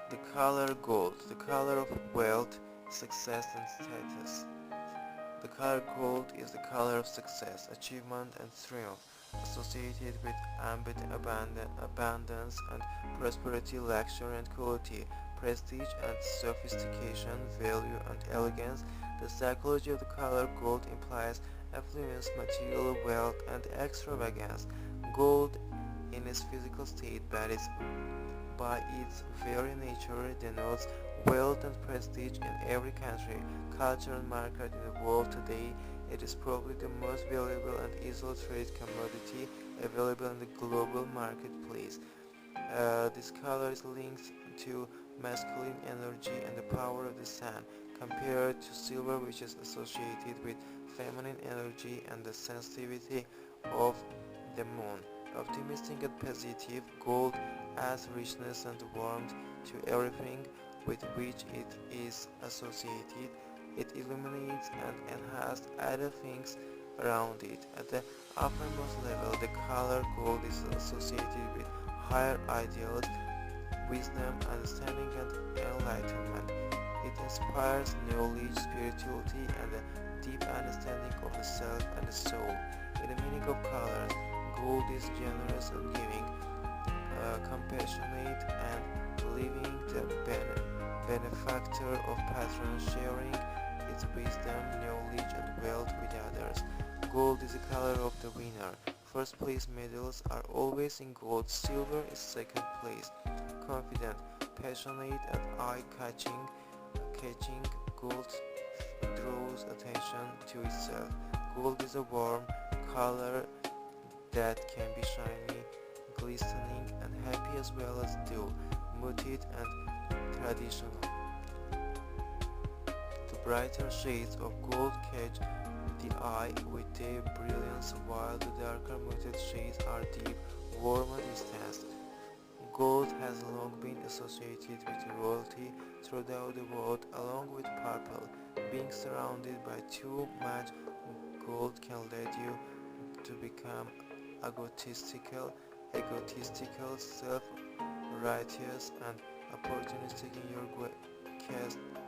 The color gold, the color of wealth, success and status. The color gold is the color of success, achievement and triumph, associated with abundance and prosperity, luxury and quality, prestige and sophistication, value and elegance. The psychology of the color gold implies affluence, material wealth and extravagance. Gold in its physical state, but by its very nature denotes wealth and prestige in every country, culture and market in the world today. It is probably the most valuable and easily traded commodity available in the global marketplace. This color is linked to masculine energy and the power of the sun, compared to silver, which is associated with feminine energy and the sensitivity of the moon. Optimistic and positive, gold adds richness and warmth to everything with which it is associated. It illuminates and enhances other things around it. At the uppermost level, the color gold is associated with higher ideals, wisdom, understanding and enlightenment. It inspires knowledge, spirituality and a deep understanding of the self and the soul. In the meaning of colors, gold is generous and giving, compassionate and living, the benefactor of patrons, sharing its wisdom, knowledge and wealth with others. Gold is the color of the winner. First place medals are always in gold. Silver is second place. Confident, passionate and eye-catching. Gold draws attention to itself. Gold is a warm color that can be shiny, glistening and happy as well as dull, muted and traditional. The brighter shades of gold catch the eye with their brilliance, while the darker muted shades are deep, warm and distant. Gold has long been associated with royalty throughout the world, along with purple. Being surrounded by too much gold can lead you to become egotistical, self-righteous, and opportunistic in your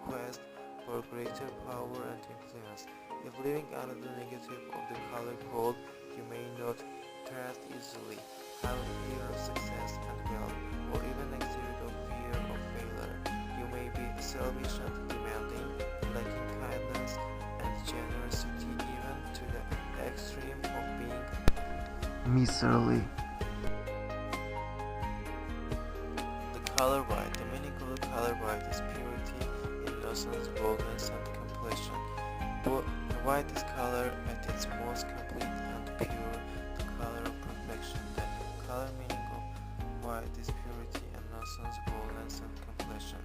quest for greater power and influence. If living under the negative of the color gold, you may not trust easily, have a fear of success and wealth, or even exhibit a fear of failure. You may be selfish and demanding, lacking kindness and generosity, even to the extreme of being miserly. The color white. The meaning of the color white is purity, innocence, boldness, and completion. White is color at its most complete and pure, the color of perfection. The color meaning of white is purity, innocence, boldness, and completion.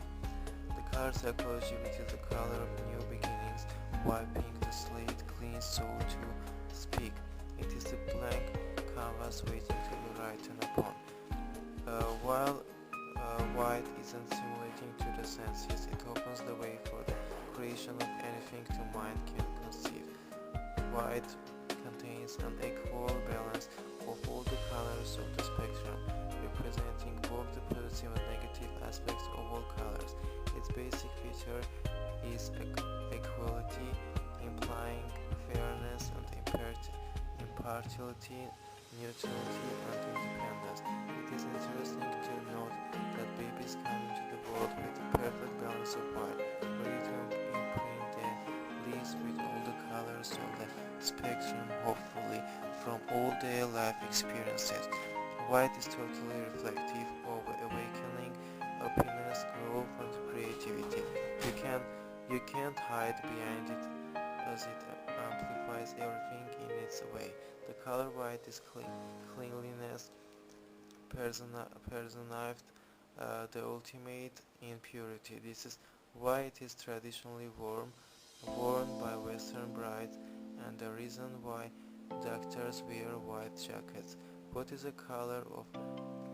The color psychology, which is the color of new beginnings, wiping the slate clean, so to speak. It is a blank canvas waiting to be written upon. While white isn't stimulating to the senses, it opens the way for the creation of anything the mind can conceive. White contains an equal balance of all the colors of the spectrum, representing both the positive and negative aspects of all colors. Its basic feature is equality, implying fairness and impartiality, neutrality and independence. It is interesting to note that babies come into the world with a perfect balance of white, ready to imprint their lives with all the colors of the spectrum, hopefully from all their life experiences. White is totally reflective of awakening, happiness, growth and creativity. You can't hide behind it, as it amplifies everything in its way. The color white is cleanliness personified, the ultimate in purity. This is why it is traditionally worn by Western brides, and the reason why doctors wear white jackets. White is a color of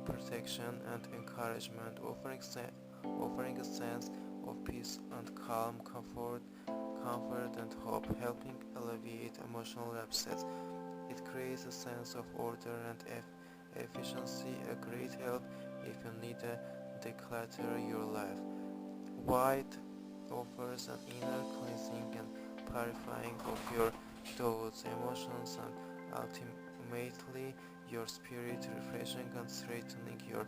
protection and encouragement, offering a sense of peace and calm, comfort and hope, helping alleviate emotional upsets. It creates a sense of order and efficiency, a great help if you need a declutter your life. White offers an inner cleansing and purifying of your thoughts, emotions, and ultimately your spirit, refreshing and strengthening your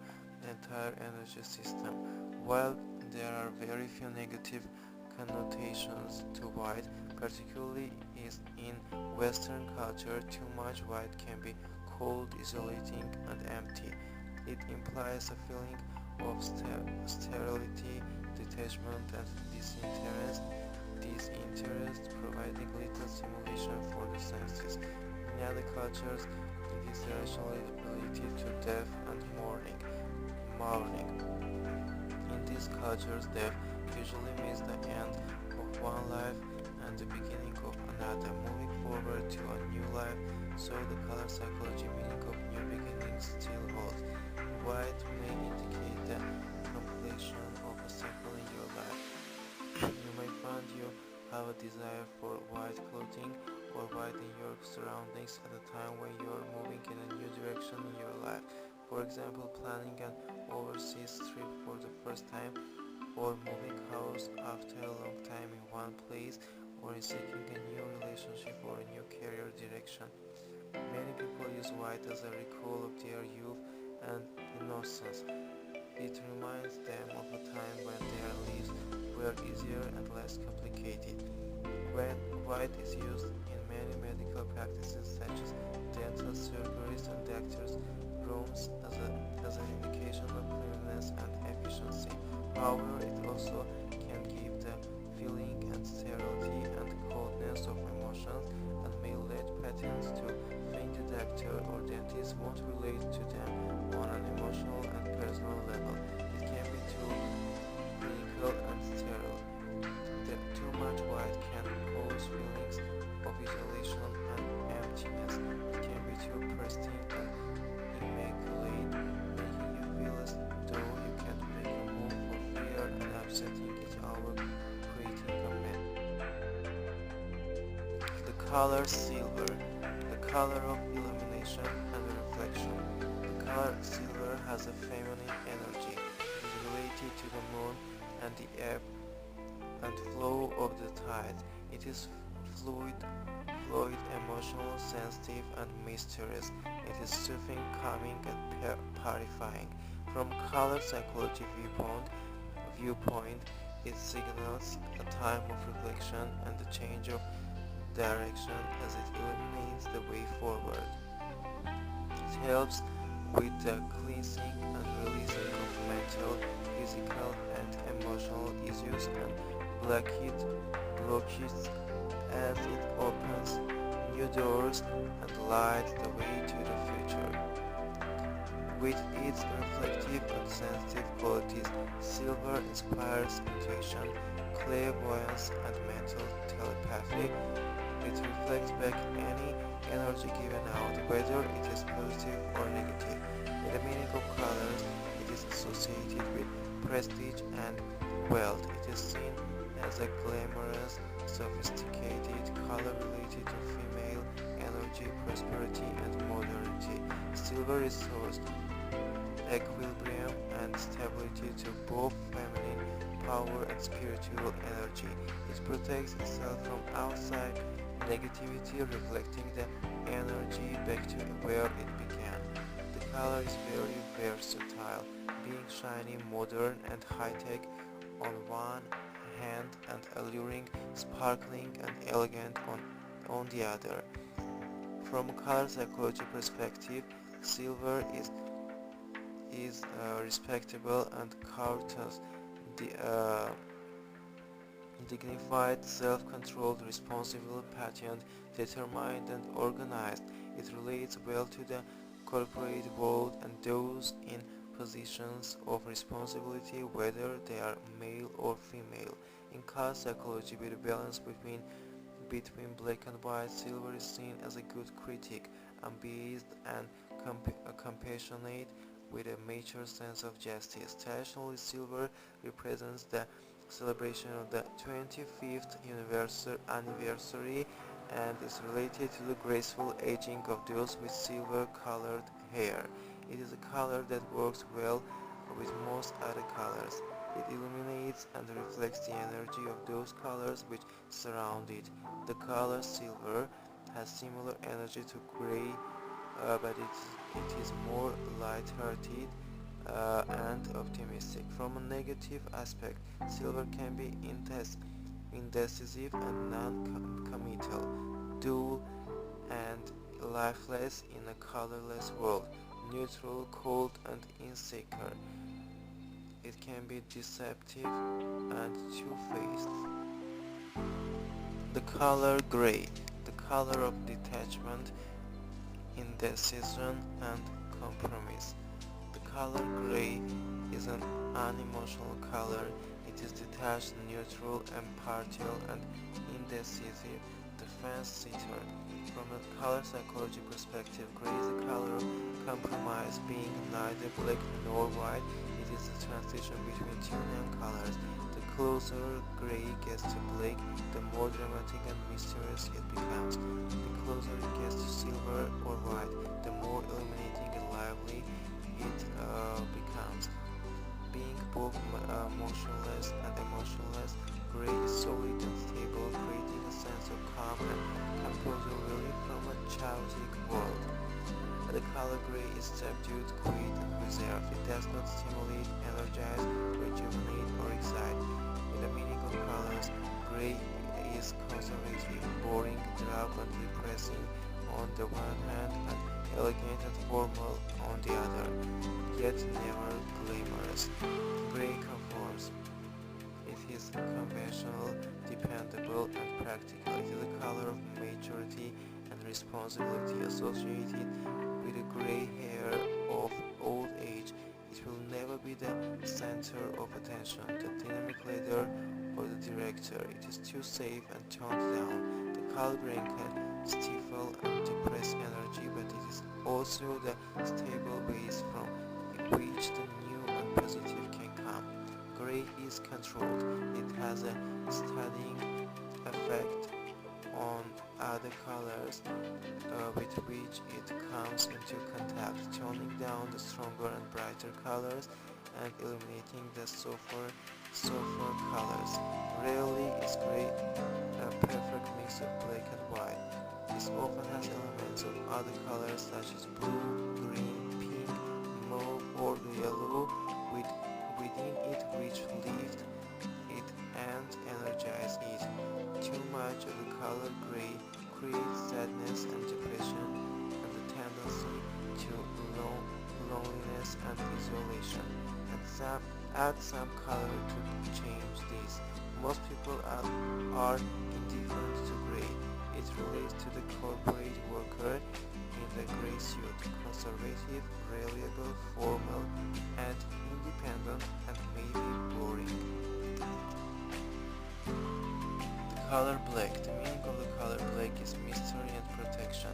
entire energy system. While there are very few negative connotations to white, particularly is in Western culture, too much white can be cold, isolating, and empty. It implies a feeling of sterility, detachment, and disinterest, providing little stimulation for the senses. In other cultures, it is related to death and mourning. In these cultures, death usually means the end of one life and the beginning of another, moving forward to a new life, so the color psychology meaning of new beginnings still holds. White may indicate the completion of a cycle in your life. You may find you have a desire for white clothing or white in your surroundings at a time when you are moving in a new direction in your life. For example, planning an overseas trip for the first time, or moving house after a long time in one place, or in seeking a new relationship or a new career direction. Many people use white as a recall of their youth and innocence. It reminds them of a time when their lives were easier and less complicated. When white is used in many medical practices such as dental surgeries and doctors' rooms as an indication of cleanliness and efficiency. However, it also can give the feeling and sterility and coldness of emotions and may lead patients to think the doctor or dentist won't relate to them on an emotional and personal level. It can be too clinical and sterile. Too much white can cause feelings of isolation and emptiness. It can be too pristine and immaculate, making you feel as though you can't make a move for fear and upsetting each other, creating a mess. The color silver, the color of illumination and reflection. The color silver has a feminine energy. It is related to the moon and the ebb and flow of the tide. It is fluid, emotional, sensitive, and mysterious. It is soothing, calming, and purifying. From color psychology viewpoint, it signals a time of reflection and a change of direction as it illuminates the way forward. It helps with the cleansing and releasing of mental, physical, and emotional issues and blockages as it opens new doors and lights the way to the future. With its reflective and sensitive qualities, silver inspires intuition, clairvoyance, and mental telepathy. It reflects back any energy given out, whether it is positive or negative. In the meaning of colors, it is associated with prestige and wealth. It is seen as a glamorous, sophisticated color related to female energy, prosperity, and modernity. Silver restores equilibrium and stability to both feminine power and spiritual energy. It protects itself from outside negativity, reflecting the energy back to where it began. The color is very versatile, being shiny, modern, and high-tech on one hand and alluring, sparkling, and elegant on the other. From a color psychology perspective, silver is respectable and courteous, dignified, self-controlled, responsible, patient, determined, and organized. It relates well to the corporate world and those in positions of responsibility, whether they are male or female. In color psychology, with a balance between black and white, silver is seen as a good critic, unbiased and compassionate, with a mature sense of justice. Traditionally, silver represents the celebration of the 25th anniversary and is related to the graceful aging of those with silver-colored hair. It is a color that works well with most other colors. It illuminates and reflects the energy of those colors which surround it. The color silver has similar energy to gray, but it is more light-hearted and optimistic. From a negative aspect, silver can be indecisive and non-committal, dull and lifeless in a colorless world, neutral, cold, and insecure. It can be deceptive and two-faced. The color gray, the color of detachment, indecision, and compromise. The color gray is an unemotional color. It is detached, neutral, impartial, and indecisive, the fence-sitter. From a color psychology perspective, gray is a color of compromise, being neither black nor white. It is the transition between two neon colors. The closer gray gets to black, the more dramatic and mysterious it becomes. The closer it gets to silver or white, the more illuminating and lively it becomes. Being both motionless and emotionless, gray is solid and stable, creating a sense of calm and composure relief from a chaotic world. The color gray is subdued, quiet, and reserved. It does not stimulate, energize, rejuvenate, or excite. In the meaning of colors, gray is conservative, boring, drab, and depressing on the one hand, and elegant and formal on the other, yet never glamorous. Gray conforms. It is conventional, dependable, and practical. It is the color of maturity and responsibility associated with the gray hair of old age. It will never be the center of attention, the dynamic leader, or the director. It is too safe and toned down. The color gray can stifle and depress energy, but it is also the stable base from which the new and positive can come. Gray is controlled. It has a steadying effect on other colors with which it comes into contact, toning down the stronger and brighter colors and illuminating the softer colors. Rarely is gray a perfect mix of black and white. This often has elements of other colors such as blue, green, pink, mauve, or yellow within it which lift it and energize it. Too much of the color gray creates sadness and depression and the tendency to loneliness and isolation. And add some color to change this. Most people are indifferent to gray. It relates to the corporate worker in the gray suit, conservative, reliable, formal, and independent, and maybe boring. The color black. The meaning of the color black is mystery and protection.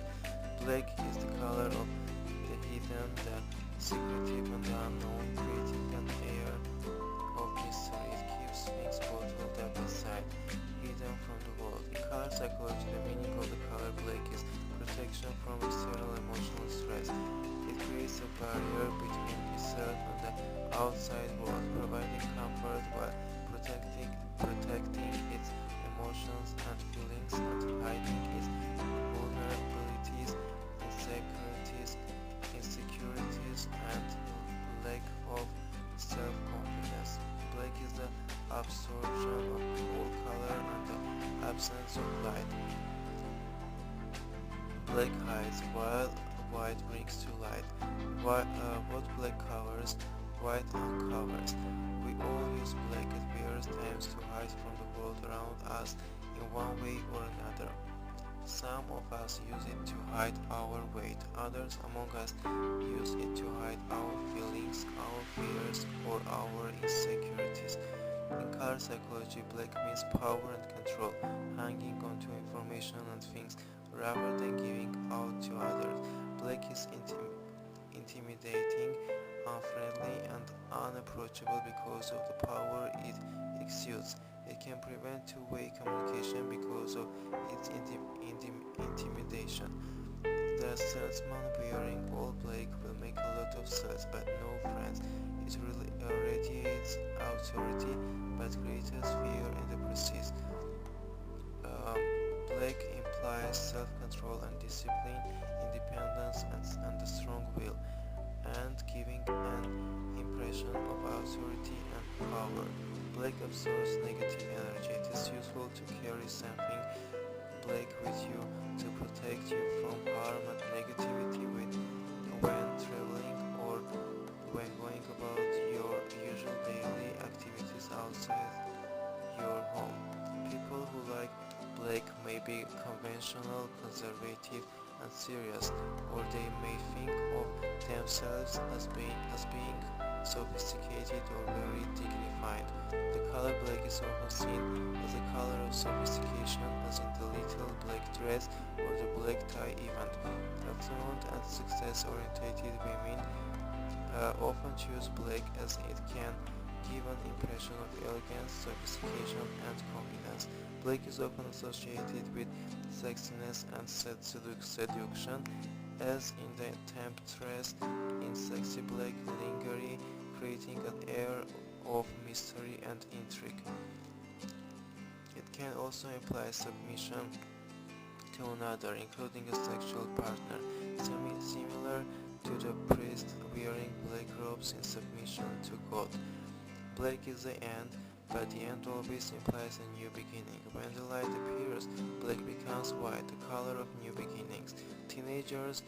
Black is the color of the hidden, the secretive, and the unknown, creating an air of mystery. It keeps things bottled up inside, hidden from the world. In color psychology, the meaning of the color black is protection from external emotional stress. It creates a barrier between itself and the outside world, providing comfort while protecting its emotions and feelings and hiding its vulnerabilities, insecurities, and lack of self-confidence. Black is the absorption of all color and the absence of light. Black hides while white brings to light. What black covers, white uncovers. We all use black at various times to hide from the world around us in one way or another. Some of us use it to hide our weight, others among us use it to hide our feelings, our fears, or our insecurities. In color psychology, black means power and control, hanging onto information and things rather than giving out to others. Black is intimidating, unfriendly, and unapproachable because of the power it exudes. It can prevent two-way communication because of its intimidation. The salesman wearing all black will make a lot of sales but no friends. It radiates authority but creates fear in the process. Um, Black implies self-control and discipline, independence and a strong will, and giving an impression of authority and power. Black absorbs negative energy. It is useful to carry something black with you to protect you from harm and negativity when traveling or when going about your usual daily activities outside your home. People who like black may be conventional, conservative, and serious, or they may think of themselves as being sophisticated or very dignified. The color black is often seen as a color of sophistication, as in the little black dress or the black tie event. Affluent and success-oriented women often choose black as it can give an impression of elegance, sophistication, and confidence. Black is often associated with sexiness and seduction, as in the temptress in sexy black lingerie, creating an air of mystery and intrigue. It can also imply submission to another, including a sexual partner, similar to the priest wearing black robes in submission to God. Black is the end, but the end always implies a new beginning. When the light appears, black becomes white, the color of new beginnings. Teenagers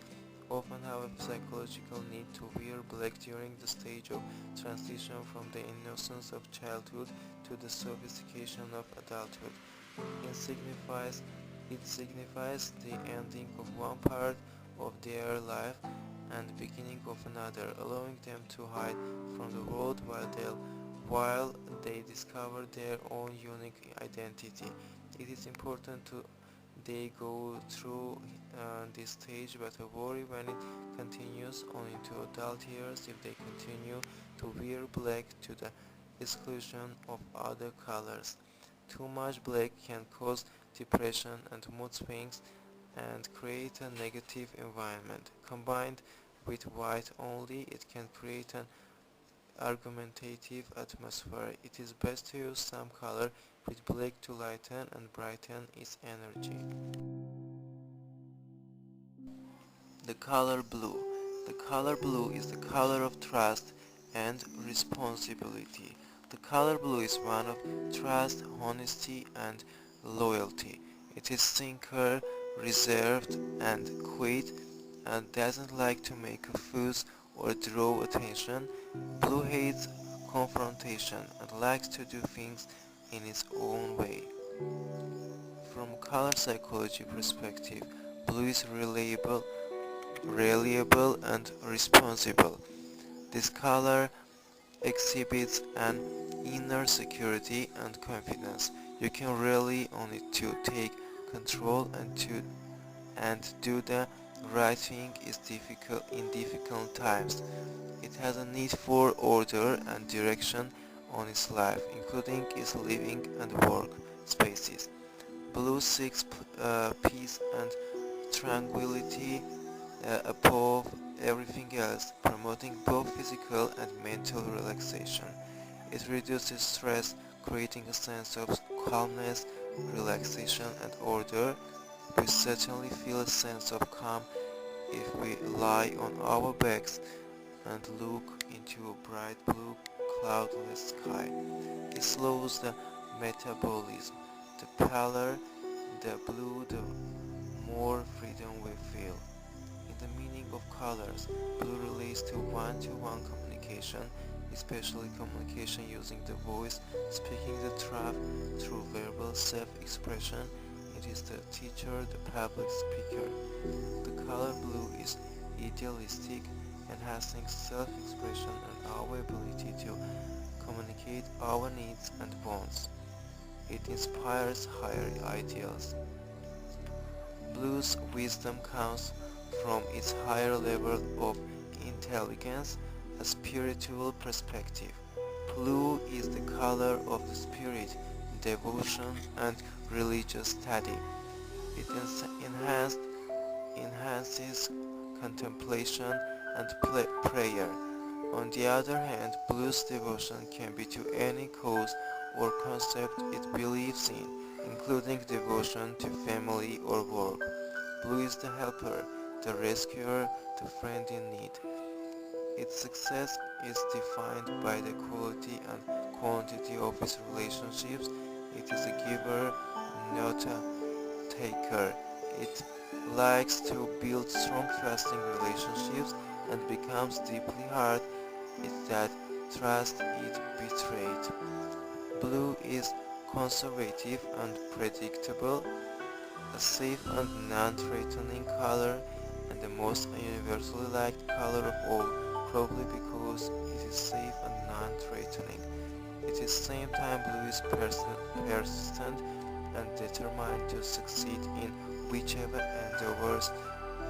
often have a psychological need to wear black during the stage of transition from the innocence of childhood to the sophistication of adulthood. It signifies the ending of one part of their life and the beginning of another, allowing them to hide from the world while they discover their own unique identity. It is important to they go through this stage, but I worry when it continues on into adult years if they continue to wear black to the exclusion of other colors. Too much black can cause depression and mood swings and create a negative environment. Combined with white only, it can create an argumentative atmosphere. It is best to use some color with black to lighten and brighten its energy. The color blue. The color blue is the color of trust and responsibility. The color blue is one of trust, honesty, and loyalty. It is thinker, reserved, and quiet, and doesn't like to make a fuss or draw attention. Blue hates confrontation and likes to do things in its own way. From a color psychology perspective, blue is reliable and responsible. This color exhibits an inner security and confidence. You can rely on it to take control and do the right thing in difficult times. It has a need for order and direction on its life, including its living and work spaces. Blue seeks peace and tranquility above everything else, promoting both physical and mental relaxation. It reduces stress, creating a sense of calmness, relaxation, and order. We certainly feel a sense of calm if we lie on our backs and look into a bright blue cloudless sky. It slows the metabolism. The paler the blue, the more freedom we feel. In the meaning of colors, blue relates to one-to-one communication, especially communication using the voice, speaking the truth through verbal self-expression. It is the teacher, the public speaker. The color blue is idealistic, enhancing self-expression and our ability to communicate our needs and wants. It inspires higher ideals. Blue's wisdom comes from its higher level of intelligence, a spiritual perspective. Blue is the color of the spirit, devotion, and religious study. It enhances contemplation and prayer. On the other hand, blue's devotion can be to any cause or concept it believes in, including devotion to family or work. Blue is the helper, the rescuer, the friend in need. Its success is defined by the quality and quantity of its relationships. It is a giver, not a taker. It likes to build strong trusting relationships and becomes deeply hurt if that trust is betrayed. Blue is conservative and predictable, a safe and non-threatening color, and the most universally liked color of all, probably because it is safe and non-threatening. At the same time, blue is persistent and determined to succeed in whichever endeavors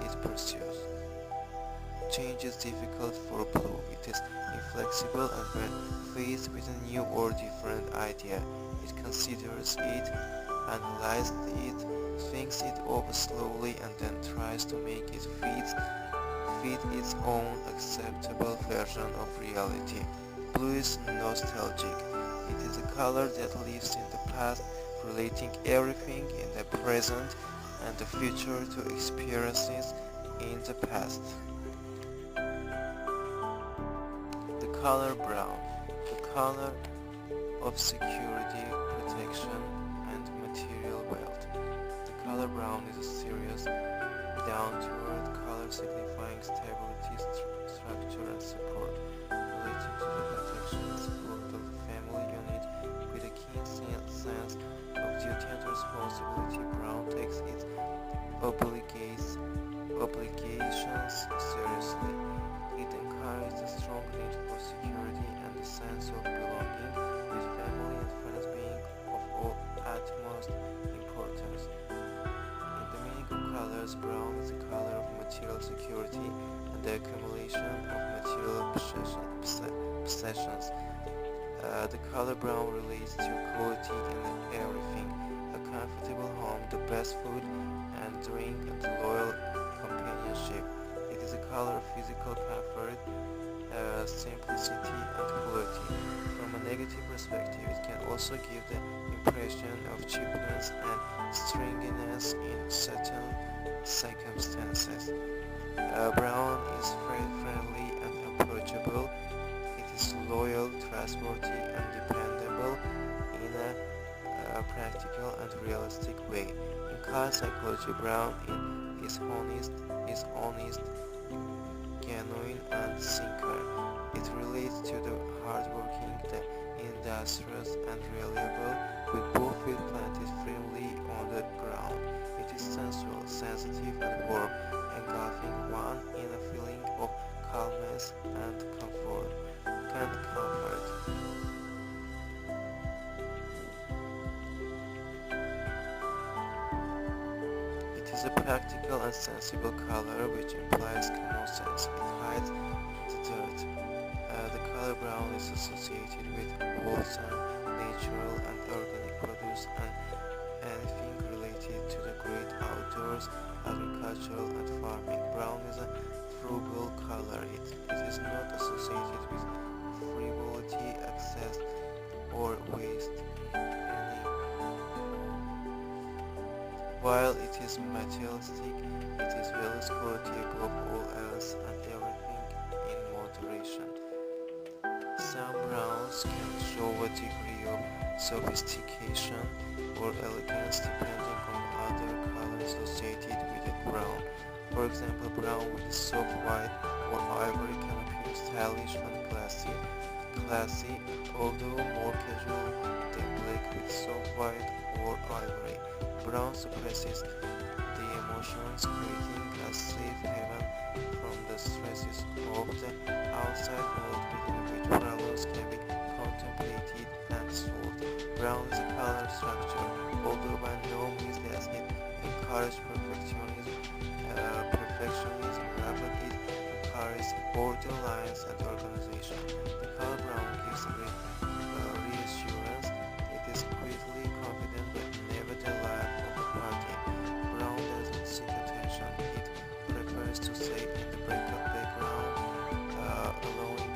it pursues. Change is difficult for blue. It is inflexible, and when faced with a new or different idea, it considers it, analyzes it, thinks it over slowly, and then tries to make it fit its own acceptable version of reality. Blue is nostalgic. It is a color that lives in the past, relating everything in the present and the future to experiences in the past. The color brown, the color of security, protection, and material wealth. The color brown is a serious, down-to-earth color signifying stability, structure, and support, related to the protection and support of the family unit. With a keen sense of duty and responsibility, brown takes its obligations seriously. It encourages a strong need for security and a sense of belonging, with family and friends being of utmost importance. In the meaning of colors, brown is the color of material security and the accumulation of material possessions. The color brown relates to quality in everything: a comfortable home, the best food and drink, and loyal companionship. It is a color of physical comfort, simplicity, and quality. From a negative perspective, it can also give the impression of cheapness and stringiness in certain circumstances. Brown is friendly and approachable. It is loyal, trustworthy, and dependable in a practical and realistic way. In color psychology, brown is honest, genuine, and sincere. It relates to the hardworking, the industrious, and reliable, with both feet planted firmly on the ground. It is sensual, sensitive, and warm, engulfing one in a feeling of calmness and comfort. It is a practical and sensible color which implies common sense. It hides the dirt. The color brown is associated with wholesome, natural, and organic produce and anything related to the great outdoors, agricultural, and farming. Brown is a frugal color. It is not associated with frivolity, excess, or waste in any while it is materialistic, it is values quality above all else and everything in moderation. Some browns can show a degree of sophistication or elegance depending on other colors associated with a brown. For example, brown with soft white or ivory can appear stylish and classy, although more casual than black with soft white or ivory. Brown suppresses the emotions, creating a safe haven from the stresses of the outside world within which problems can be contemplated and solved. Brown is a color structure, although by no means does it encourage perfectionism, rather it encourages order, lines, and organization. The color brown gives reassurance. It is quietly confident but never the life of the party. Brown doesn't seek attention. It prefers to stay in the background, allowing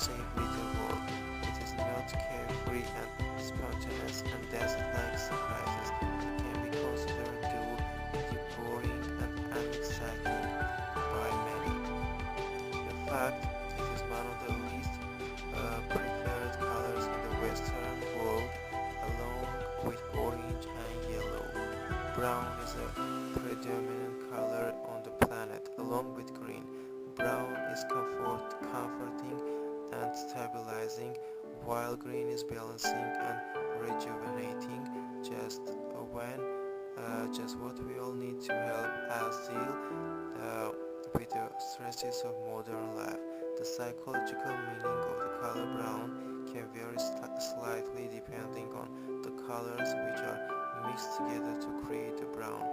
safe with the world. It is not carefree and spontaneous and doesn't like surprises. It can be considered dull, boring and unexciting by many. In fact, it is one of the least preferred colors in the Western world, along with orange and yellow. Brown is a predominant color on the planet, along with green. Brown is comforting and stabilizing, while green is balancing and rejuvenating, just when just what we all need to help us deal with the stresses of modern life. The psychological meaning of the color brown can vary slightly depending on the colors which are mixed together to create the brown.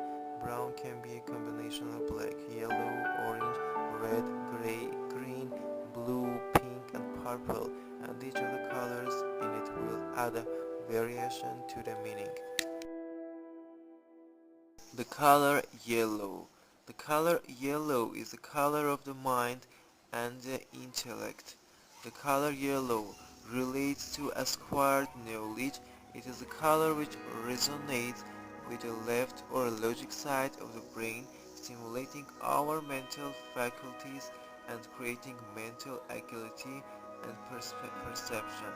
Brown can be a combination of black, yellow, orange, red, gray, green, blue, pink and purple, and each of the colors in it will add a variation to the meaning. The color yellow. The color yellow is the color of the mind and the intellect. The color yellow relates to acquired knowledge. It is a color which resonates with the left or logic side of the brain, stimulating our mental faculties and creating mental agility and perception.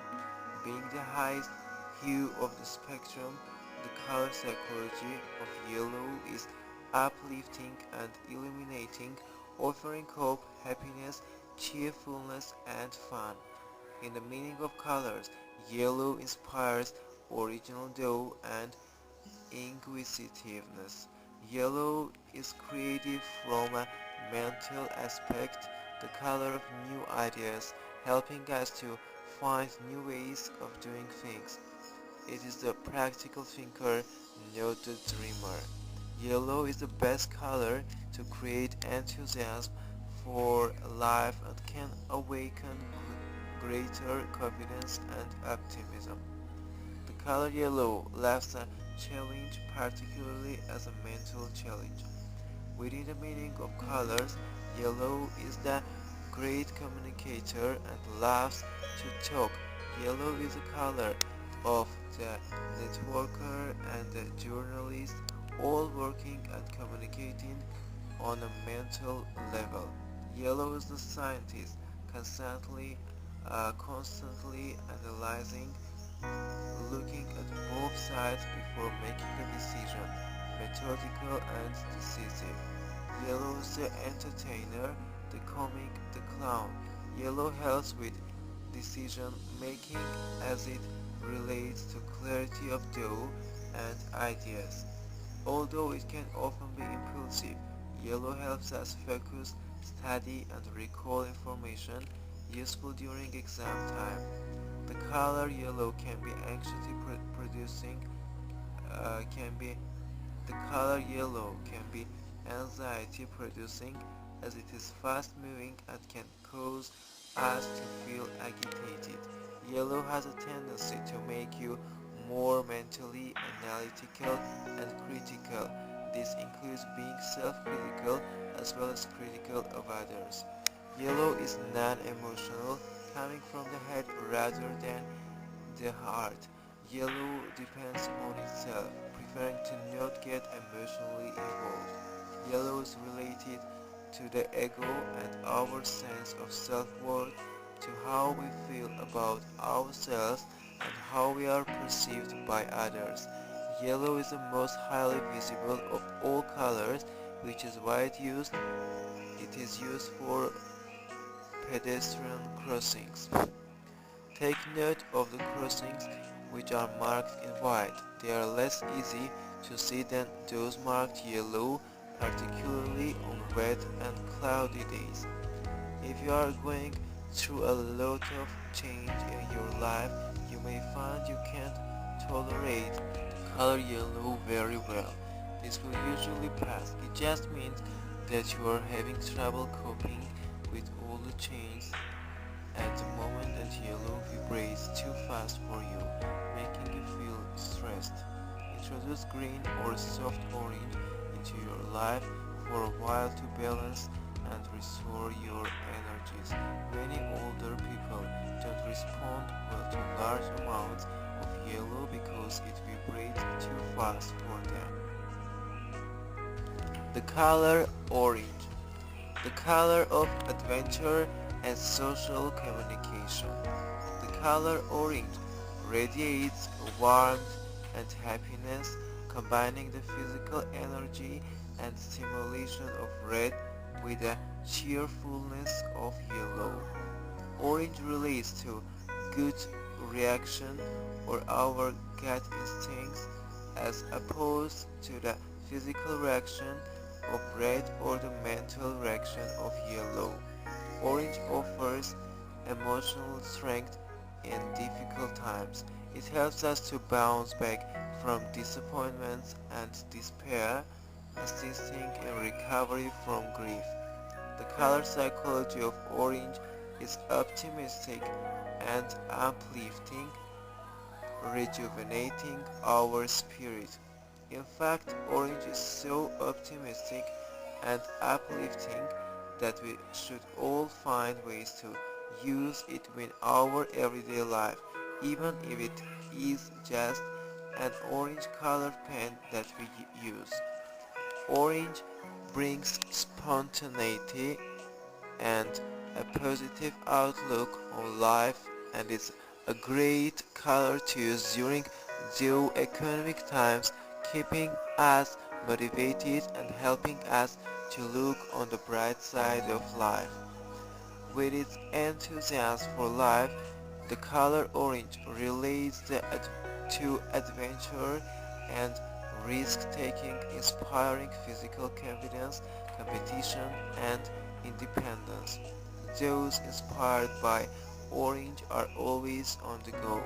Being the highest hue of the spectrum, the color psychology of yellow is uplifting and illuminating, offering hope, happiness, cheerfulness, and fun. In the meaning of colors, yellow inspires original thought and inquisitiveness. Yellow is creative from a mental aspect, the color of new ideas, helping us to find new ways of doing things. It is the practical thinker, not the dreamer. Yellow is the best color to create enthusiasm for life and can awaken greater confidence and optimism. The color yellow left a challenge, particularly as a mental challenge. Within the meaning of colors, yellow is the great communicator and loves to talk. Yellow is the color of the networker and the journalist, all working and communicating on a mental level. Yellow is the scientist, constantly analyzing, looking at both sides before making a decision, methodical and decisive. Yellow is the entertainer, the comic, the clown. Yellow helps with decision making as it relates to clarity of thought and ideas. Although it can often be impulsive, yellow helps us focus, study and recall information useful during exam time. The color yellow can be anxiety producing, can be the color yellow can be anxiety producing as it is fast moving and can cause us to feel agitated. Yellow has a tendency to make you more mentally analytical and critical. This includes being self-critical as well as critical of others. Yellow is non-emotional, coming from the head rather than the heart. Yellow depends on itself, preferring to not get emotionally involved. Yellow is related to the ego and our sense of self-worth, to how we feel about ourselves and how we are perceived by others. Yellow is the most highly visible of all colors, which is why it is used for pedestrian crossings. Take note of the crossings which are marked in white. They are less easy to see than those marked yellow, particularly on wet and cloudy days. If you are going through a lot of change in your life, you may find you can't tolerate the color yellow very well. This will usually pass. It just means that you are having trouble coping with all the change at the moment, and yellow vibrates too fast for you, making you feel stressed. Introduce green or soft orange into your life for a while to balance and restore your energies. Many older people don't respond well to large amounts of yellow because it vibrates too fast for them. The color orange. The color of adventure and social communication. The color orange radiates warmth and happiness, combining the physical energy and stimulation of red with the cheerfulness of yellow. Orange relates to good reaction or our gut instincts as opposed to the physical reaction of red or the mental reaction of yellow. Orange offers emotional strength in difficult times. It helps us to bounce back from disappointments and despair, assisting in recovery from grief. The color psychology of orange is optimistic and uplifting, rejuvenating our spirit. In fact, orange is so optimistic and uplifting that we should all find ways to use it in our everyday life, even if it is just an orange colored pen that we use. Orange brings spontaneity and a positive outlook on life and is a great color to use during geo-economic times, keeping us motivated and helping us to look on the bright side of life. With its enthusiasm for life, the color orange relates to adventure and risk-taking, inspiring physical confidence, competition, and independence. Those inspired by orange are always on the go.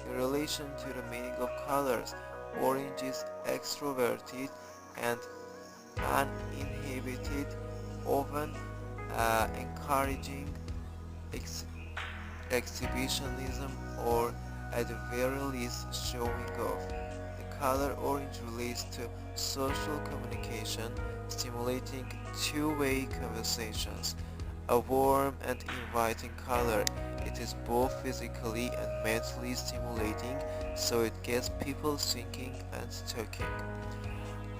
In relation to the meaning of colors, orange is extroverted and uninhibited, often encouraging ex- exhibitionism or at the very least showing off. The color orange relates to social communication, stimulating two-way conversations. A warm and inviting color, it is both physically and mentally stimulating, so it gets people thinking and talking.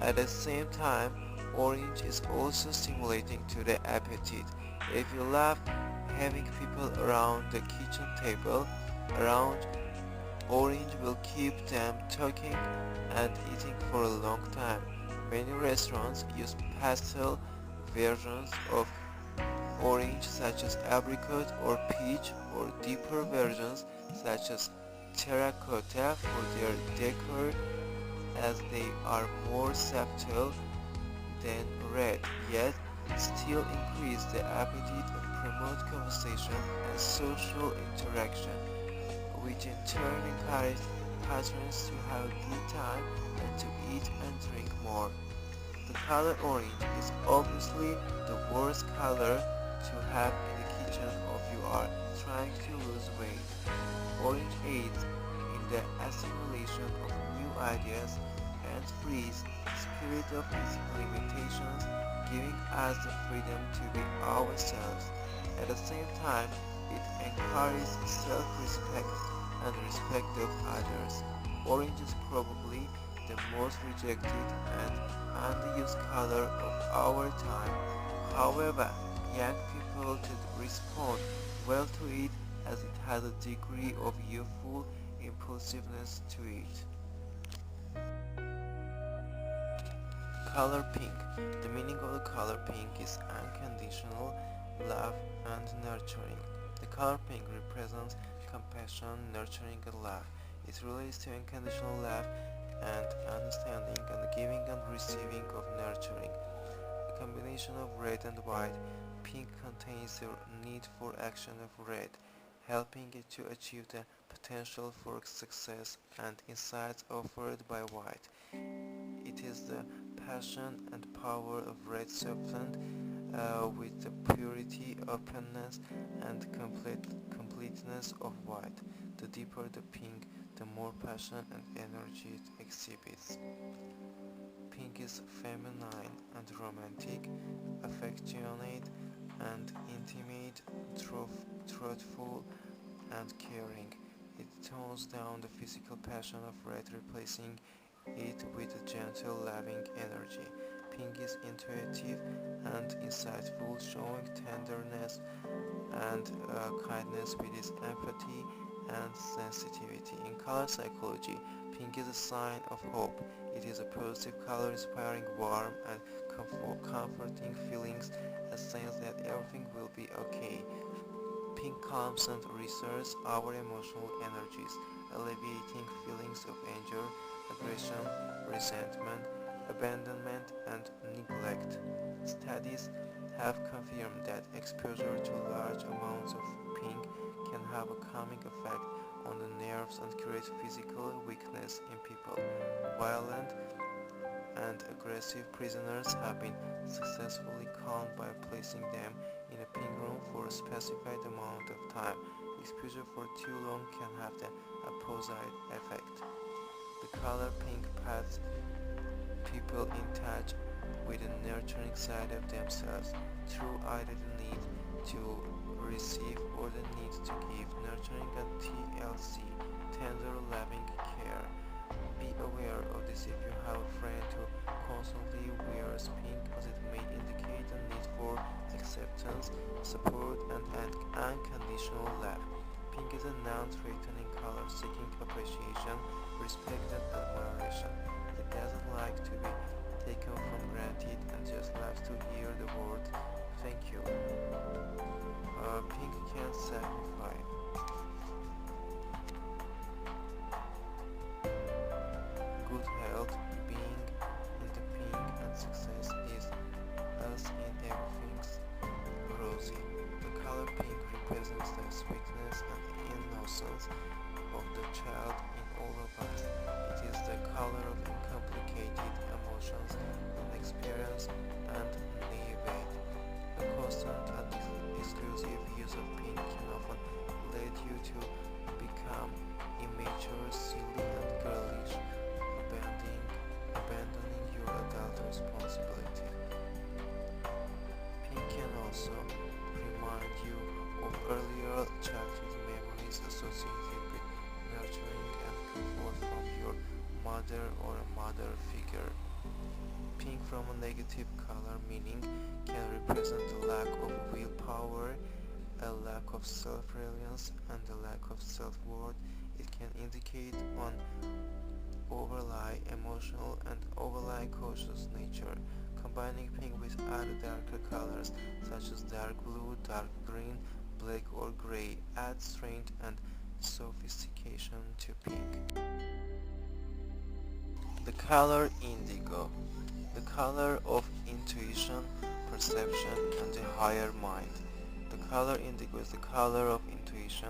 At the same time, orange is also stimulating to the appetite. If you love having people around the kitchen table, around orange will keep them talking and eating for a long time. Many restaurants use pastel versions of orange such as apricot or peach or deeper versions such as terracotta for their decor as they are more subtle than red, yet still increase the appetite and promote conversation and social interaction, which in turn encourage patrons to have a good time and to eat and drink more. The color orange is obviously the worst color to have in the kitchen if you are trying to lose weight. Orange aids in the assimilation of new ideas and frees the spirit of its limitations, giving us the freedom to be ourselves. At the same time, it encourages self-respect and respect of others. Orange is probably the most rejected and underused color of our time. However, young people tend to respond well to it as it has a degree of youthful impulsiveness to it. Color pink. The meaning of the color pink is unconditional love and nurturing. The color pink represents compassion, nurturing, and love. It relates to unconditional love and understanding and the giving and receiving of nurturing. A combination of red and white, pink contains the need for action of red, helping it to achieve the potential for success and insights offered by white. It is the passion and power of red softened with the purity, openness, and completeness of white. The deeper the pink, the more passion and energy it exhibits. Pink is feminine and romantic, affectionate and intimate, truthful and caring. It tones down the physical passion of red, replacing it with a gentle, loving energy. Pink is intuitive and insightful, showing tenderness and kindness with its empathy and sensitivity. In color psychology, pink is a sign of hope. It is a positive color inspiring warm and comforting feelings, a sense that everything will be okay. Pink calms and restores our emotional energies, alleviating feelings of anger, aggression, resentment, abandonment, and neglect. Studies have confirmed that exposure to large amounts of pink can have a calming effect on the nerves and create physical weakness in people. Violent and aggressive prisoners have been successfully calmed by placing them in a pink room for a specified amount of time. Exposure for too long can have the opposite effect. The color pink puts people in touch with the nurturing side of themselves through either the need to receive or the need to give, nurturing and TLC, tender loving care. Be aware of this if you have a friend who constantly wears pink, as it may indicate a need for acceptance, support, and unconditional love. Pink is a non-threatening color seeking appreciation, respect, and admiration. It doesn't like to be taken for granted and just loves to hear the word thank you. Pink can signify good health, being in the pink, and success is as in everything's rosy. The color pink represents the sweetness and innocence of the child in all of us. It is the color of uncomplicated emotions, inexperience, and naivete. The constant and exclusive use of pink can often lead you to become immature, silly, and girlish, abandoning your adult responsibility. Pink can also remind you of earlier childhood memories associated with nurturing and comfort from your mother or a mother figure. Pink from a negative color meaning can represent a lack of willpower, a lack of self-reliance, and a lack of self-worth. It can indicate an overly emotional and overly cautious nature. Combining pink with other darker colors such as dark blue, dark green, black or gray adds strength and sophistication to pink. The color indigo, the color of intuition, perception, and the higher mind. The color indigo is the color of intuition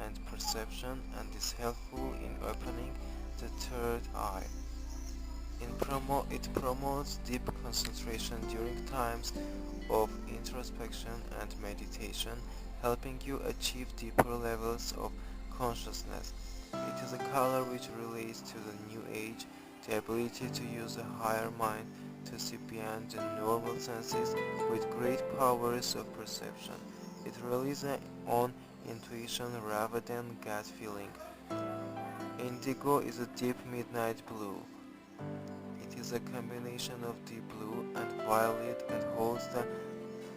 and perception and is helpful in opening the third eye. It promotes deep concentration during times of introspection and meditation, helping you achieve deeper levels of consciousness. It is a color which relates to the new age, the ability to use the higher mind to see beyond the normal senses with great powers of perception. It relies on intuition rather than gut feeling. Indigo is a deep midnight blue. It is a combination of deep blue and violet and holds the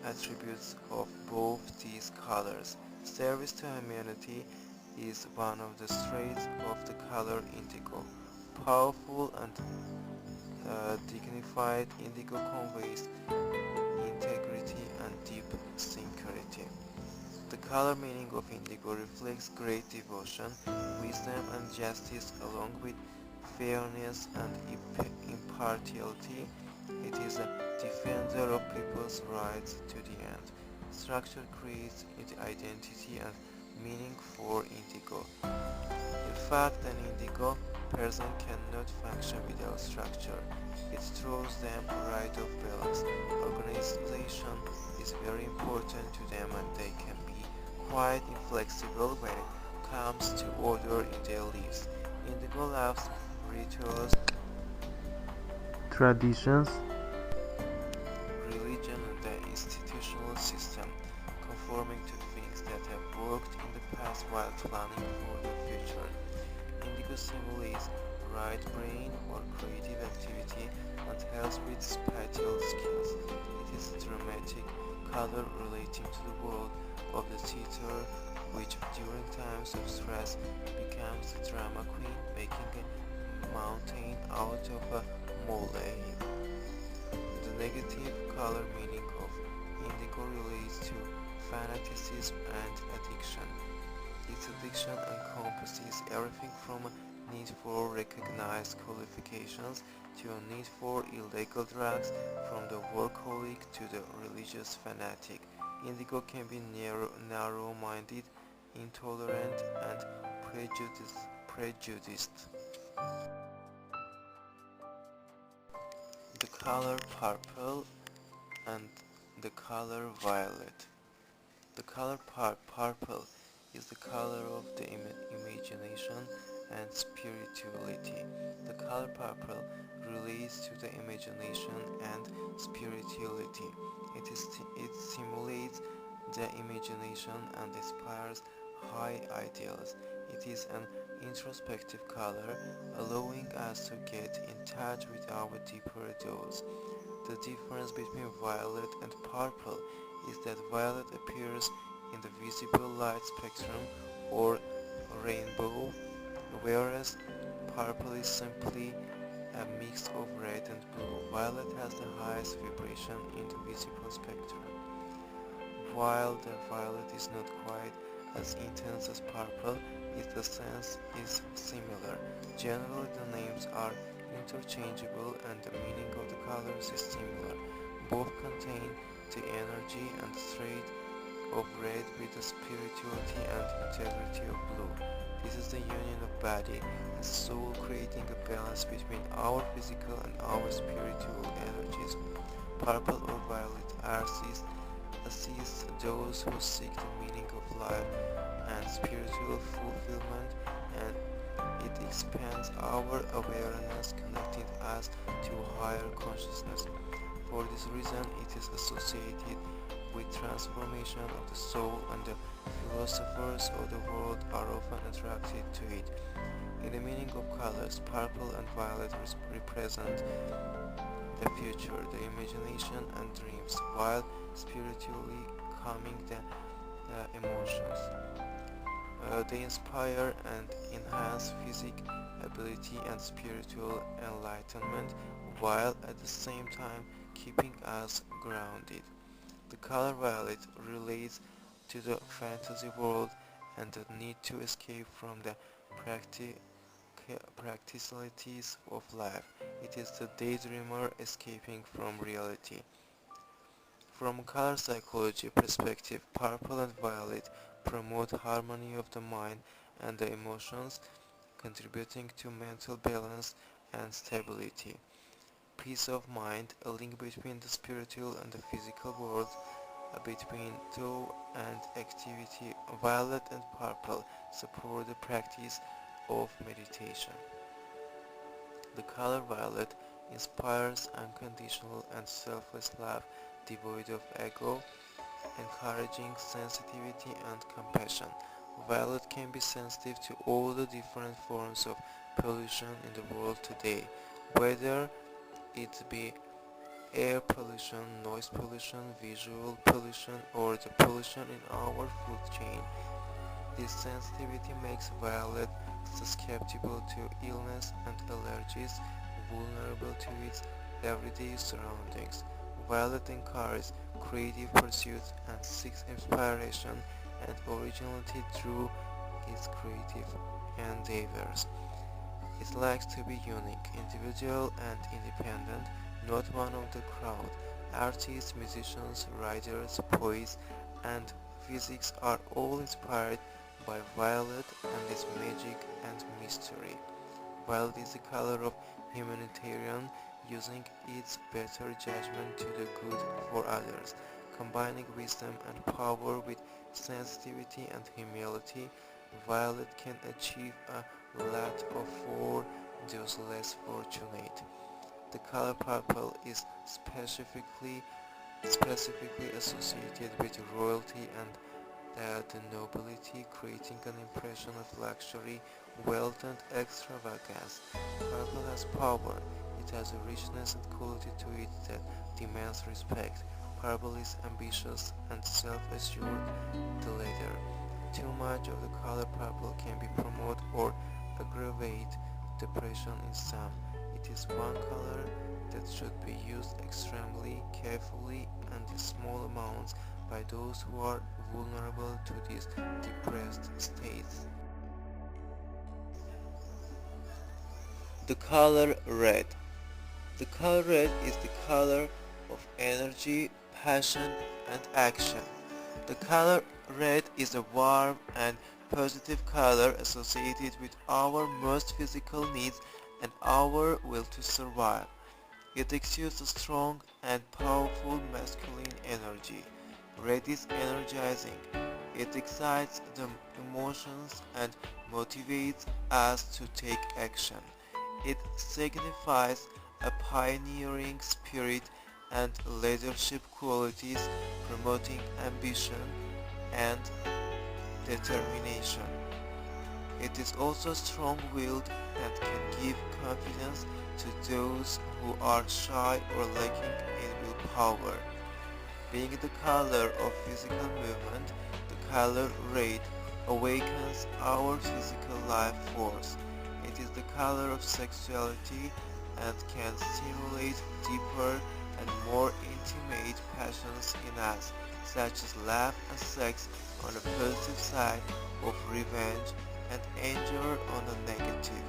attributes of both these colors. Service to humanity is one of the traits of the color indigo. Powerful and dignified, indigo conveys integrity and deep sincerity. The color meaning of indigo reflects great devotion, wisdom and justice along with fairness and impartiality. It is a defender of people's rights to the end. Structure creates its identity and meaning for indigo. In fact, an indigo person cannot function without structure. It throws them right off balance. Organization is very important to them and they can be quite inflexible when it comes to order in their lives. Indigo loves rituals traditions, religion and the institutional system, conforming to things that have worked in the past while planning for the future. Indigo simulates right brain or creative activity and helps with spatial skills. It is a dramatic color relating to the world of the theater, which during times of stress becomes the drama queen, making a mountain out of a molehill. The negative color meaning of indigo relates to fanaticism and addiction. Its addiction encompasses everything from a need for recognized qualifications to a need for illegal drugs, from the workaholic to the religious fanatic. Indigo can be narrow-minded, intolerant, and prejudiced. The color purple and the color violet. The color purple is the color of the imagination and spirituality. The color purple relates to the imagination and spirituality. It stimulates the imagination and inspires high ideals. It is an introspective color, allowing us to get in touch with our deeper thoughts. The difference between violet and purple is that violet appears in the visible light spectrum or rainbow, whereas purple is simply a mix of red and blue. Violet has the highest vibration in the visible spectrum. While the violet is not quite as intense as purple, the sense is similar. Generally, the names are interchangeable and the meaning of the colors is similar. Both contain the energy and strength of red with the spirituality and integrity of blue. This is the union of body and soul, creating a balance between our physical and our spiritual energies. Purple or violet assists those who seek the meaning of life and spiritual fulfillment, and it expands our awareness, connecting us to higher consciousness. For this reason, it is associated with transformation of the soul, and the philosophers of the world are often attracted to it. In the meaning of colors, purple and violet represent the future, the imagination and dreams, while spiritually calming the emotions. They inspire and enhance physical ability and spiritual enlightenment, while at the same time keeping us grounded. The color violet relates to the fantasy world and the need to escape from the practicalities of life. It is the daydreamer escaping from reality. From a color psychology perspective, purple and violet promote harmony of the mind and the emotions, contributing to mental balance and stability. Peace of mind, a link between the spiritual and the physical world, between thought and activity. Violet and purple support the practice of meditation. The color violet inspires unconditional and selfless love devoid of ego, encouraging sensitivity and compassion. Violet can be sensitive to all the different forms of pollution in the world today, whether it be air pollution, noise pollution, visual pollution, or the pollution in our food chain. This sensitivity makes violet susceptible to illness and allergies, vulnerable to its everyday surroundings. Violet encourages creative pursuits and seeks inspiration and originality through its creative endeavors. It likes to be unique, individual and independent, not one of the crowd. Artists, musicians, writers, poets, and physics are all inspired by violet and its magic and mystery. Violet is the color of humanitarian, using its better judgment to do good for others. Combining wisdom and power with sensitivity and humility, violet can achieve a lot for those less fortunate. The color purple is specifically associated with royalty and the nobility, creating an impression of luxury, wealth and extravagance. Purple has power. It has a richness and quality to it that demands respect. Purple is ambitious and self-assured, the latter. Too much of the color purple can be promote or aggravate depression in some. It is one color that should be used extremely carefully and in small amounts by those who are vulnerable to these depressed states. The color red. The color red is the color of energy, passion, and action. The color red is a warm and positive color associated with our most physical needs and our will to survive. It exudes a strong and powerful masculine energy. Red is energizing. It excites the emotions and motivates us to take action. It signifies a pioneering spirit and leadership qualities, promoting ambition and determination. It is also strong-willed and can give confidence to those who are shy or lacking in willpower. Being the color of physical movement, the color red awakens our physical life force. It is the color of sexuality and can stimulate deeper and more intimate passions in us, such as love and sex on the positive side of revenge and anger on the negative.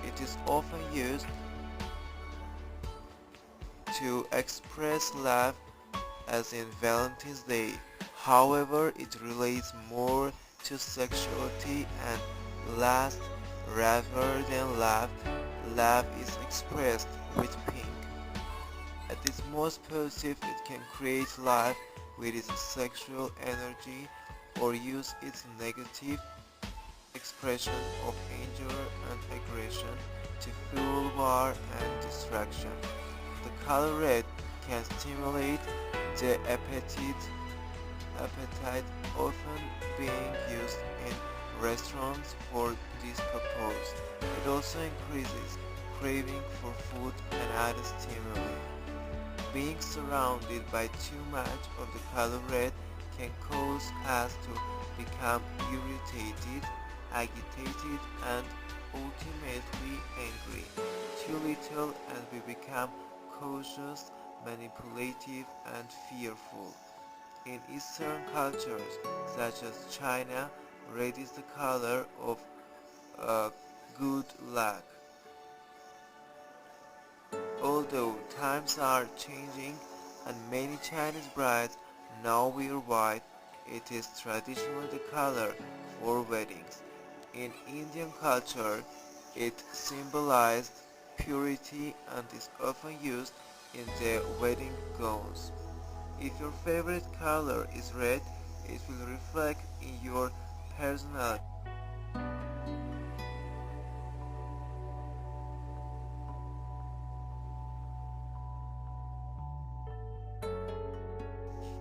It is often used to express love as in Valentine's Day. However, it relates more to sexuality and lust rather than love. Love is expressed with pink. At its most positive, it can create life with its sexual energy or use its negative expression of anger and aggression to fuel war and destruction. The color red can stimulate the appetite often being used in restaurants for this purpose. It also increases craving for food and other stimuli. Being surrounded by too much of the color red can cause us to become irritated, agitated, and ultimately angry. Too little and we become cautious, manipulative, and fearful. In Eastern cultures, such as China, red is the color of good luck. Although times are changing and many Chinese brides now wear white, it is traditionally the color for weddings. In Indian culture, it symbolized purity and is often used in the wedding gowns. If your favorite color is red, it will reflect in your personality.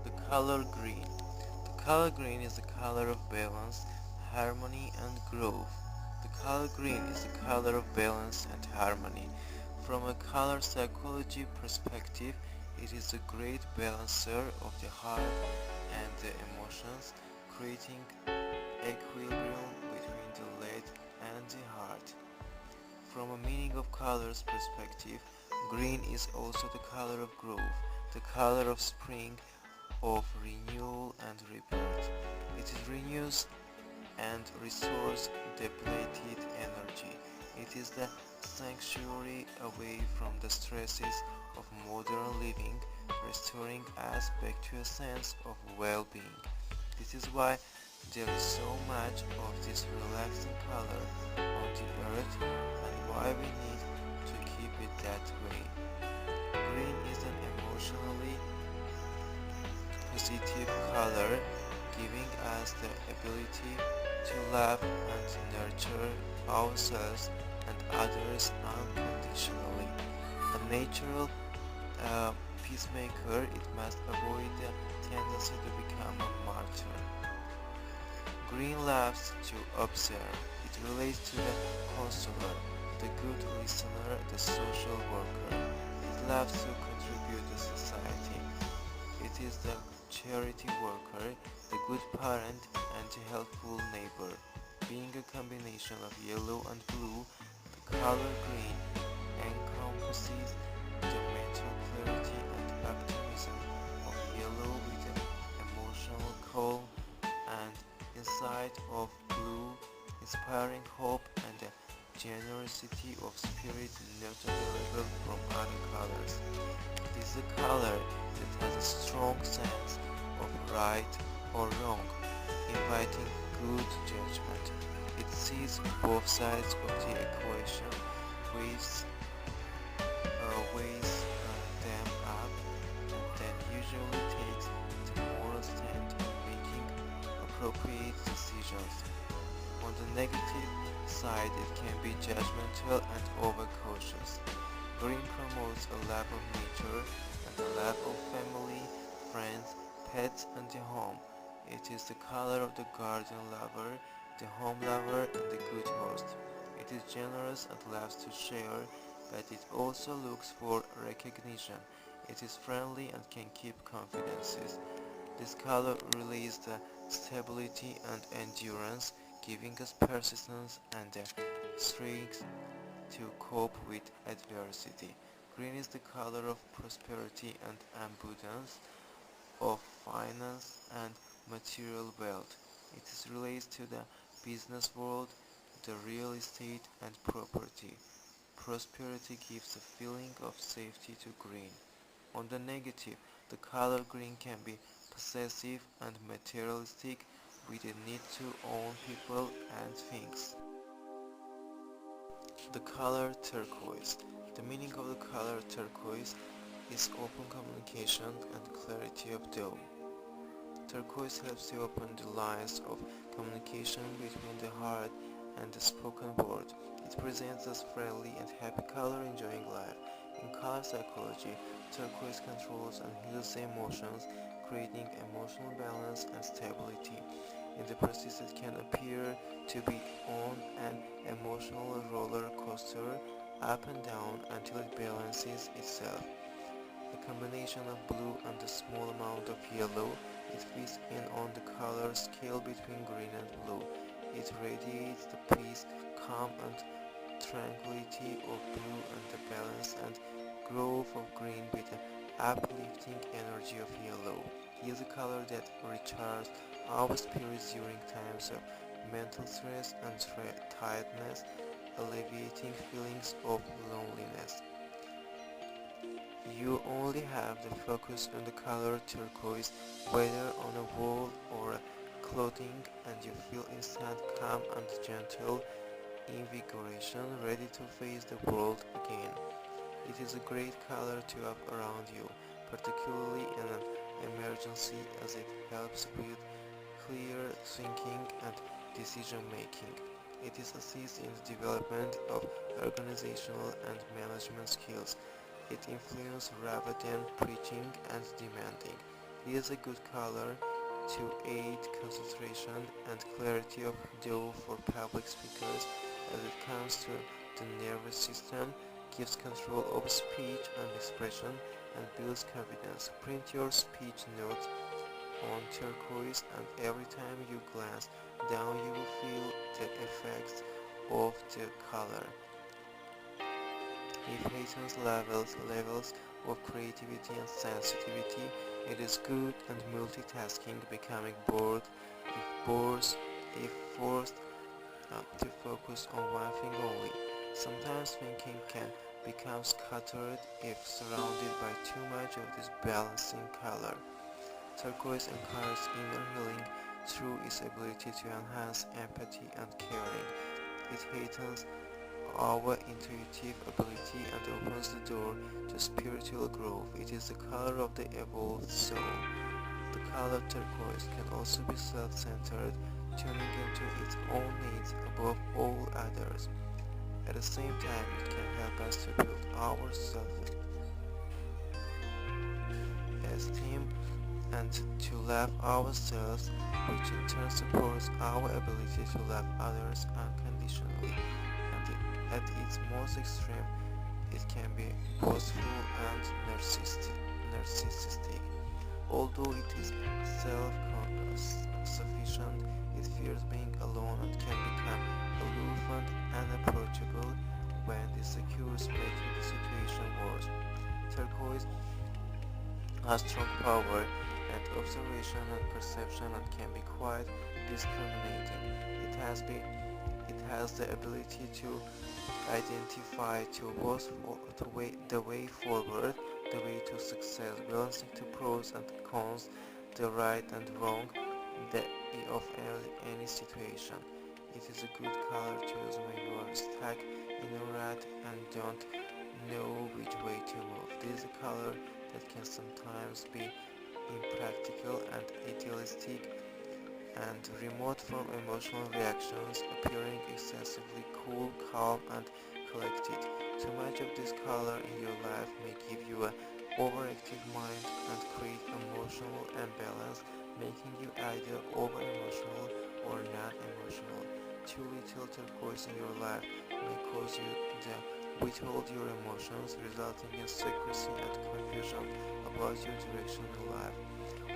The color green. The color green is the color of balance, harmony, and growth. The color green is the color of balance and harmony. From a color psychology perspective, it is a great balancer of the heart and the emotions, creating equilibrium between the lead and the heart. From a meaning of colors perspective, green is also the color of growth, the color of spring, of renewal and rebirth. It renews and restores depleted energy. It is the sanctuary away from the stresses of modern living, restoring us back to a sense of well-being. This is why there is so much of this relaxing color on the earth and why we need to keep it that way. Green is an emotionally positive color, giving us the ability to love and nurture ourselves and others unconditionally. A natural peacemaker, it must avoid the tendency to become a martyr. Green loves to observe. It relates to the counselor, the good listener, the social worker. It loves to contribute to society. It is the charity worker, the good parent, and the helpful neighbor. Being a combination of yellow and blue, the color green encompasses the mental clarity and optimism of yellow with the emotional calm and insight of blue, inspiring hope and the generosity of spirit not available from other colors. It is a color that has a strong sense of right or wrong, inviting good judgment. It sees both sides of the equation, weighs them up, and then usually takes the moral stand in making appropriate decisions. On the negative side, it can be judgmental and overcautious. Green promotes a love of nature and a love of family, friends, pets, and the home. It is the color of the garden lover, the home lover, and the good host. It is generous and loves to share, but it also looks for recognition. It is friendly and can keep confidences. This color relays the stability and endurance, giving us persistence and the strength to cope with adversity. Green is the color of prosperity and abundance, of finance and material wealth. It is related to the business world, the real estate and property. Prosperity gives a feeling of safety to green. On the negative, the color green can be possessive and materialistic with a need to own people and things. The color turquoise. The meaning of the color turquoise is open communication and clarity of thought. Turquoise helps to open the lines of communication between the heart and the spoken word. It presents as friendly and happy color enjoying life. In color psychology, turquoise controls and heals the emotions, creating emotional balance and stability. In the process, it can appear to be on an emotional roller coaster, up and down until it balances itself. A combination of blue and a small amount of yellow, it fits in on the color scale between green and blue. It radiates the peace, calm and tranquility of blue and the balance and growth of green with the uplifting energy of yellow. It is a color that recharges our spirits during times of mental stress and tiredness, alleviating feelings of loneliness. You only have the focus on the color turquoise, whether on a wall or a clothing, and you feel instant calm and gentle invigoration, ready to face the world again. It is a great color to have around you, particularly in an emergency, as it helps with clear thinking and decision making. It is assists in the development of organizational and management skills. It influences rather than preaching and demanding. It is a good color to aid concentration and clarity of thought for public speakers as it comes to the nervous system, gives control of speech and expression, and builds confidence. Print your speech notes on turquoise, and every time you glance down you will feel the effects of the color. If Hayton's levels of creativity and sensitivity, it is good and multitasking, becoming bored if forced to focus on one thing only. Sometimes thinking can become scattered if surrounded by too much of this balancing color. Turquoise encourages inner healing through its ability to enhance empathy and caring. It heightens our intuitive ability and opens the door to spiritual growth. It is the color of the evolved soul. The color turquoise can also be self-centered, tuning into its own needs above all others. At the same time, it can help us to build our self self-esteem and to love ourselves, which in turn supports our ability to love others unconditionally. And at its most extreme, it can be boastful and narcissistic. Although it is self-sufficient, it fears being alone and can become aloof and unapproachable when this occurs, making the situation worse. Turquoise has strong power and observation and perception and can be quite discriminating. It has the ability to identify the way forward, the way to success, balancing the pros and cons, the right and wrong the of any situation. It is a good color to use when you are stuck in a rut and don't know which way to move. This is a color that can sometimes be impractical and idealistic and remote from emotional reactions, appearing excessively cool, calm and collected. Too much of this color in your life may give you an overactive mind and create emotional imbalance, making you either over-emotional or non-emotional. Too little turquoise in your life may cause you to withhold your emotions, resulting in secrecy and confusion about your direction in life.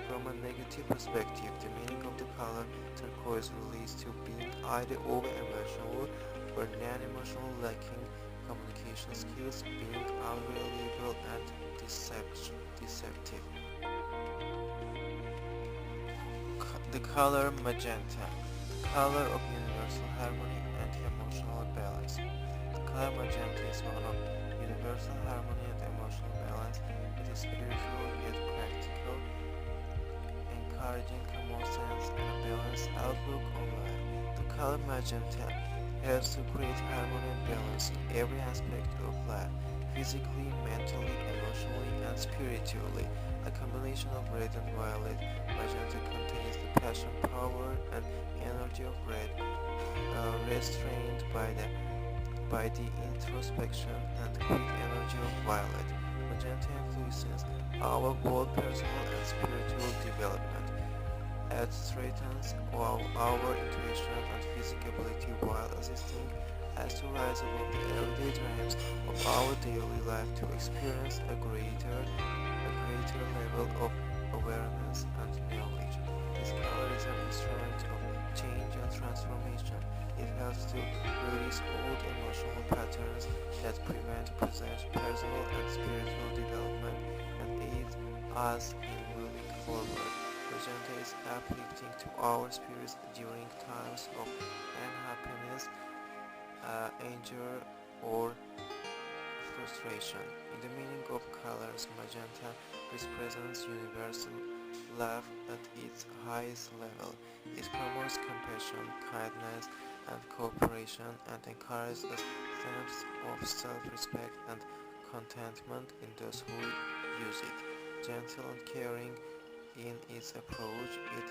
From a negative perspective, the meaning of the color turquoise relates to being either over-emotional or non-emotional, lacking communication skills, being unreliable and deceptive. The color magenta, the color of universal harmony and emotional balance. The color magenta is one of universal harmony and emotional balance. It is spiritual yet practical, encouraging common sense and a balanced outlook on life. The color magenta helps to create harmony and balance in every aspect of life, physically, mentally, emotionally, and spiritually. A combination of red and violet, magenta contains the passion, power, and energy of red, restrained by the introspection and quick energy of violet. Magenta influences our both personal and spiritual development. It strengthens our intuition and physical ability while assisting us to rise above the everyday dreams of our daily life to experience a greater level of awareness and knowledge. This color is an instrument of change and transformation. It helps to release old emotional patterns that prevent personal and spiritual development and aids us in moving forward. Magenta is uplifting to our spirits during times of unhappiness, anger, or frustration. In the meaning of colors, magenta represents universal love at its highest level. It promotes compassion, kindness, and cooperation and encourages a sense of self-respect and contentment in those who use it. Gentle and caring in its approach, it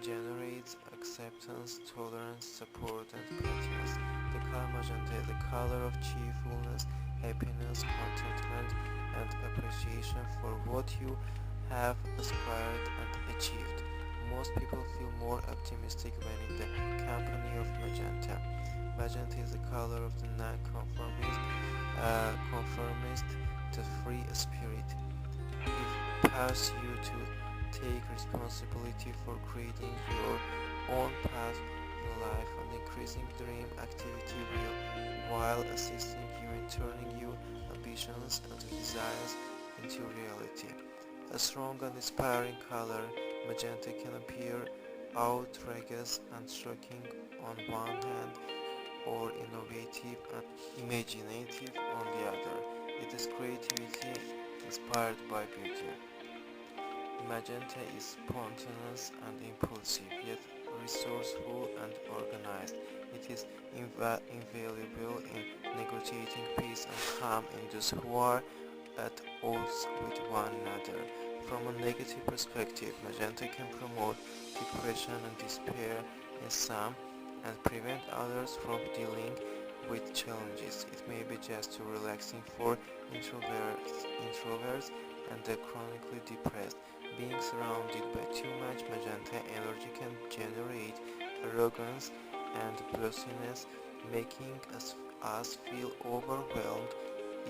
generates acceptance, tolerance, support, and patience. The color magenta is the color of cheerfulness, happiness, contentment, and appreciation for what you have aspired and achieved. Most people feel more optimistic when in the company of magenta. Magenta is the color of the non-conformist, the free spirit. It helps you to take responsibility for creating your own path in life and increasing dream activity while assisting you in turning your ambitions and desires into reality. A strong and inspiring color, magenta can appear outrageous and shocking on one hand or innovative and imaginative on the other. It is creativity inspired by beauty. Magenta is spontaneous and impulsive, yet resourceful and organized. It is invaluable in negotiating peace and calm in those who are at odds with one another. From a negative perspective, magenta can promote depression and despair in some and prevent others from dealing with challenges. It may be just too relaxing for introverts and chronically depressed. Being surrounded by too much magenta energy can generate arrogance and brusqueness, making us feel overwhelmed,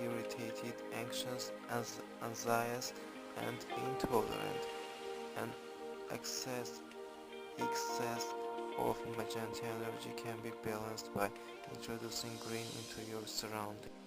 irritated, anxious, anxious, and intolerant. An excess of magenta energy can be balanced by introducing green into your surroundings.